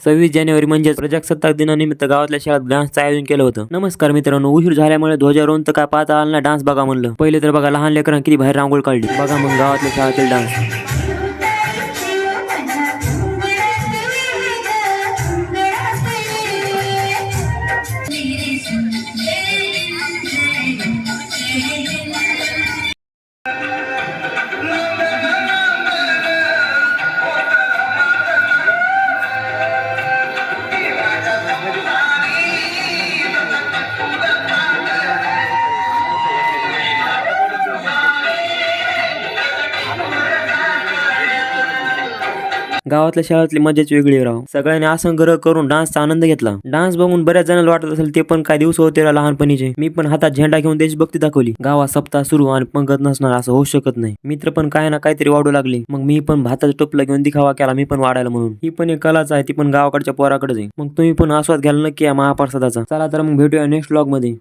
26 जानेवारी म्हणजेच प्रजासत्ताक दिनानिमित्त गावातल्या शाळेत डान्सचं आयोजन केलं होतं. नमस्कार मित्रांनो, उशीर झाल्यामुळे ध्वजारोहण तर काय पाहता आलं ना, डान्स बघा म्हणलं. पहिले तर बघा लहान लेकरांना किती बाहेर रांगोळी काढली. बघा मग गावातल्या शाळेतील डान्स. गावातल्या शाळेतली मजाच वेगळी राव. सगळ्यांनी असंग्रह करून डान्सचा आनंद घेतला. डान्स बघून बऱ्याच जणांना वाटत असेल ते पण काय दिवस होते लहानपणीचे. मी पण हातात झेंडा घेऊन देशभक्ती दाखवली. गावात सप्ताह सुरू आणि पंगत नसणार असं होऊ शकत नाही. मित्र पण काय ना काहीतरी वाढू लागले. मग मी पण भाताचं टोपलं घेऊन दिखावा केला मी पण वाढायला म्हणून. ही पण एक कलाच आहे, ती पण गावाकडच्या पोराकडेच आहे. मग तुम्ही पण आस्वाद घ्याल नक्की या महाप्रसादाचा. चला तर मग भेटूया नेक्स्ट व्लॉग मध्ये.